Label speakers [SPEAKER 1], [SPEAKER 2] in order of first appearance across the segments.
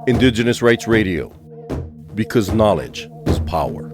[SPEAKER 1] Indigenous Rights Radio, because knowledge is power.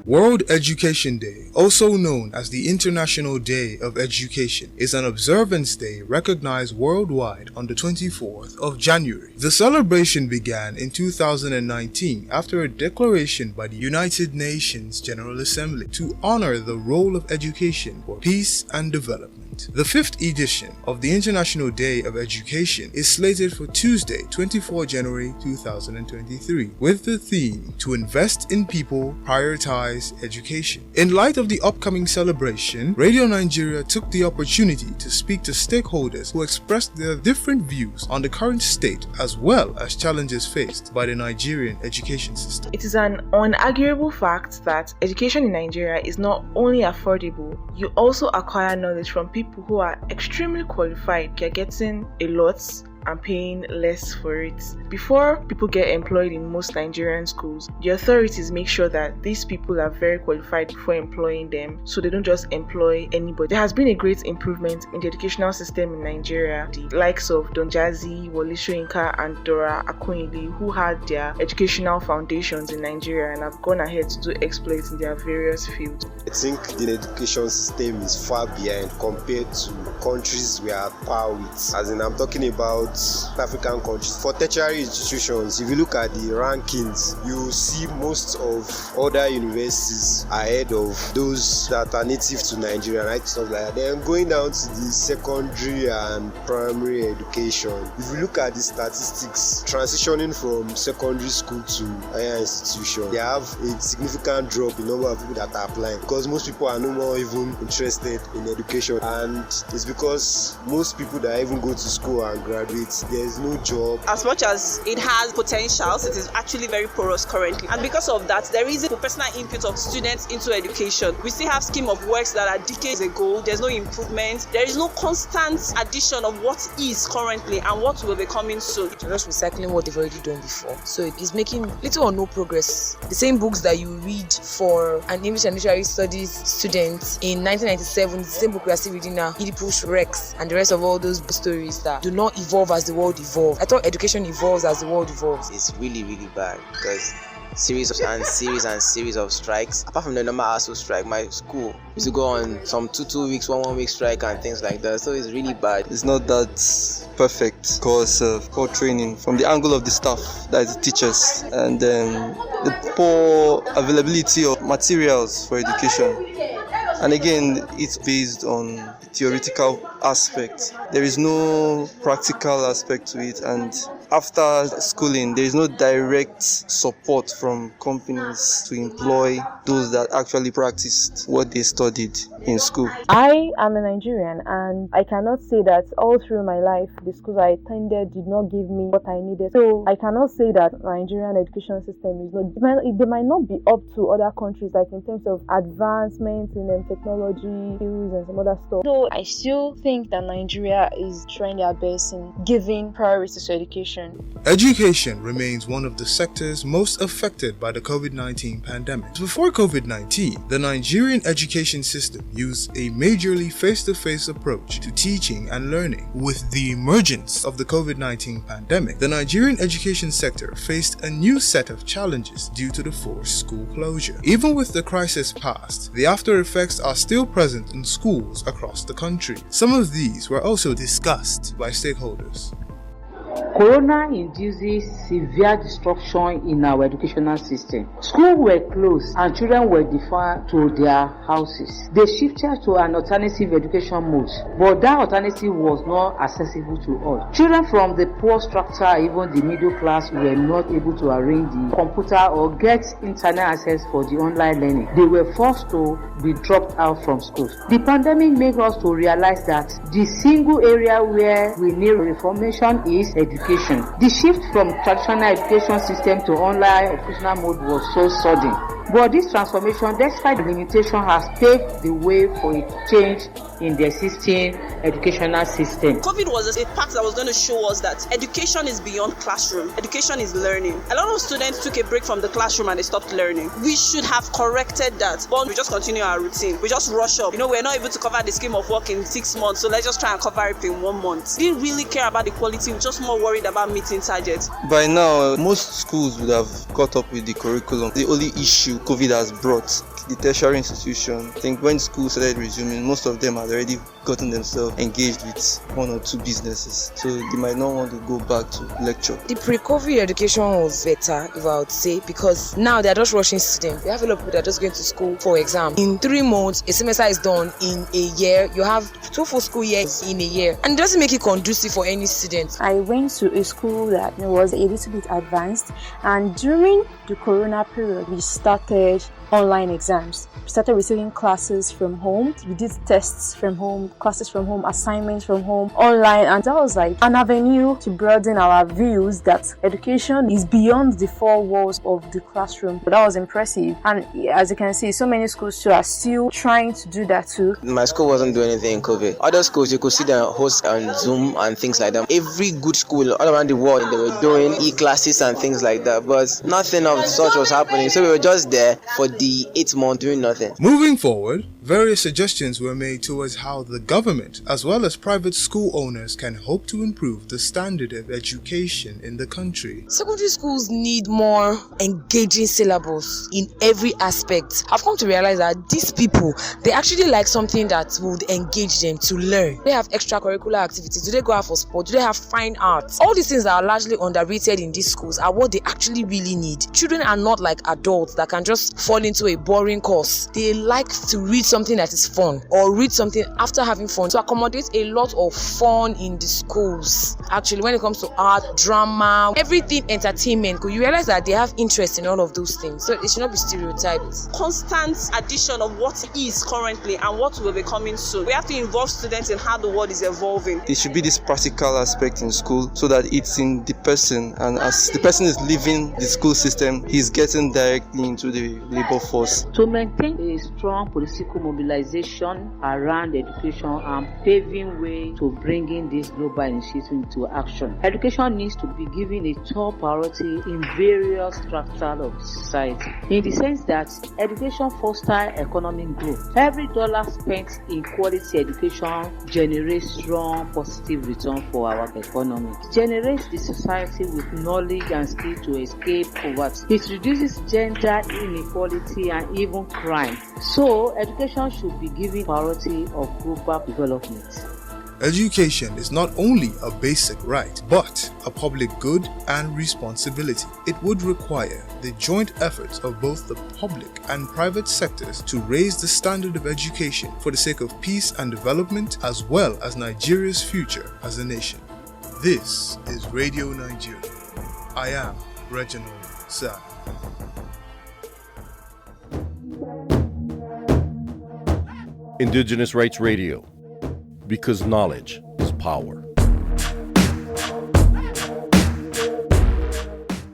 [SPEAKER 2] World Education Day, also known as the International Day of Education, is an observance day recognized worldwide on the 24th of January. The celebration began in 2019 after a declaration by the United Nations General Assembly to honor the role of education for peace and development. The fifth edition of the International Day of Education is slated for Tuesday, 24 January 2023, with the theme to invest in people, prioritize education. In light of the upcoming celebration, Radio Nigeria took the opportunity to speak to stakeholders who expressed their different views on the current state as well as challenges faced by the Nigerian education system.
[SPEAKER 3] It is an unarguable fact that education in Nigeria is not only affordable, you also acquire knowledge from people who are extremely qualified. You're getting a lot and paying less for it. Before people get employed in most Nigerian schools, the authorities make sure that these people are very qualified before employing them, so they don't just employ anybody. There has been a great improvement in the educational system in Nigeria. The likes of Don Jazzy, Wole Soyinka and Dora Akunyili, who had their educational foundations in Nigeria and have gone ahead to do exploits in their various fields.
[SPEAKER 4] I think the education system is far behind compared to countries we are at par with. As in, I'm talking about African countries. For tertiary institutions, if you look at the rankings, you see most of other universities ahead of those that are native to Nigeria, right? Stuff like that. Then going down to the secondary and primary education, if you look at the statistics, transitioning from secondary school to higher institution, they have a significant drop in number of people that are applying because most people are no more even interested in education, and it's because most people that even go to school and graduate, there's no job.
[SPEAKER 5] As much as it has potentials, it is actually very porous currently, and because of that, there is a personal input of students into education. We still have scheme of works that are decades ago. There's no improvement. There is no constant addition of what is currently and what will be coming soon.
[SPEAKER 6] They're just recycling what they've already done before, so it is making little or no progress. The same books that you read for an English and Literary Studies student in 1997, the same book we are still reading now, Oedipus Rex and the rest of all those stories that do not evolve as the world evolves. I thought education evolves as the world evolves.
[SPEAKER 7] It's really bad because series of strikes. Apart from the normal ASU strike, my school used to go on some 2 weeks, one week strike and things like that. So it's really bad.
[SPEAKER 8] It's not that perfect because of poor training from the angle of the staff, that is the teachers, and then the poor availability of materials for education. And again, it's based on the theoretical aspect. There is no practical aspect to it, and after schooling, there is no direct support from companies to employ those that actually practiced what they studied in school.
[SPEAKER 3] I am a Nigerian, and I cannot say that all through my life the schools I attended did not give me what I needed. So I cannot say that Nigerian education system is not. They might not be up to other countries, like in terms of advancement in technology, skills, and some other stuff. So I still think that Nigeria is trying their best in giving priority to education.
[SPEAKER 2] Education remains one of the sectors most affected by the COVID-19 pandemic. Before COVID-19, the Nigerian education system used a majorly face-to-face approach to teaching and learning. With the emergence of the COVID-19 pandemic, the Nigerian education sector faced a new set of challenges due to the forced school closure. Even with the crisis past, the after effects are still present in schools across the country. Some of these were also discussed by stakeholders.
[SPEAKER 9] Corona induces severe disruption in our educational system. Schools were closed and children were deferred to their houses. They shifted to an alternative education mode, but that alternative was not accessible to all. Children from the poor structure, even the middle class, were not able to arrange the computer or get internet access for the online learning. They were forced to be dropped out from schools. The pandemic made us to realize that the single area where we need reformation is education. The shift from traditional education system to online educational mode was so sudden. But this transformation, despite the limitation, has paved the way for a change in the existing educational system.
[SPEAKER 5] COVID was a part that was going to show us that education is beyond classroom. Education is learning. A lot of students took a break from the classroom and they stopped learning. We should have corrected that, but we just continue our routine. We just rush up. We're not able to cover the scheme of work in 6 months, so let's just try and cover it in 1 month. We didn't really care about the quality. We're just more worried about meeting targets.
[SPEAKER 8] By now, most schools would have caught up with the curriculum. The only issue COVID has brought, the tertiary institution, I think when school started resuming, most of them had already gotten themselves engaged with 1 or 2 businesses, so they might not want to go back to lecture.
[SPEAKER 6] The pre-COVID education was better, if I would say, because now they're just rushing students. We have a lot of people that are just going to school for exam. In 3 months, a semester is done. In a year, you have 2 full school years in a year, and it doesn't make it conducive for any student.
[SPEAKER 10] I went to a school that was a little bit advanced, and during the corona period, we started online exams. We started receiving classes from home. We did tests from home, classes from home, assignments from home, online, and that was like an avenue to broaden our views that education is beyond the 4 walls of the classroom. But that was impressive, and as you can see, so many schools too are still trying to do that too.
[SPEAKER 7] My school wasn't doing anything in COVID. Other schools, you could see them host on Zoom and things like that. Every good school all around the world, they were doing e-classes and things like that, but nothing of such was happening. So we were just there for the 8 months doing nothing.
[SPEAKER 2] Moving forward, various suggestions were made towards how the government as well as private school owners can hope to improve the standard of education in the country.
[SPEAKER 6] Secondary schools need more engaging syllabus in every aspect. I've come to realize that these people, they actually like something that would engage them to learn. They have extracurricular activities. Do they go out for sport? Do they have fine arts? All these things that are largely underrated in these schools are what they actually really need. Children are not like adults that can just fall into a boring course. They like to read something that is fun or read something after having fun, to accommodate a lot of fun in the schools. Actually, when it comes to art, drama, everything, entertainment, you realize that they have interest in all of those things, so it should not be stereotyped.
[SPEAKER 5] Constant addition of what is currently and what will be coming soon. We have to involve students in how the world is evolving.
[SPEAKER 8] There should be this practical aspect in school so that it's in the person, and as the person is leaving the school system, he's getting directly into the labor force.
[SPEAKER 9] To maintain a strong political mobilization around education and paving way to bringing this global initiative into action, education needs to be given a top priority in various strata of society, in the sense that education fosters economic growth. Every dollar spent in quality education generates strong positive return for our economy. It generates the society with knowledge and skill to escape poverty. It reduces gender inequality and even crime. So, education should be given priority of global development.
[SPEAKER 2] Education is not only a basic right, but a public good and responsibility. It would require the joint efforts of both the public and private sectors to raise the standard of education for the sake of peace and development, as well as Nigeria's future as a nation. This is Radio Nigeria. I am Reginald Sa.
[SPEAKER 1] Indigenous Rights Radio, because knowledge is power.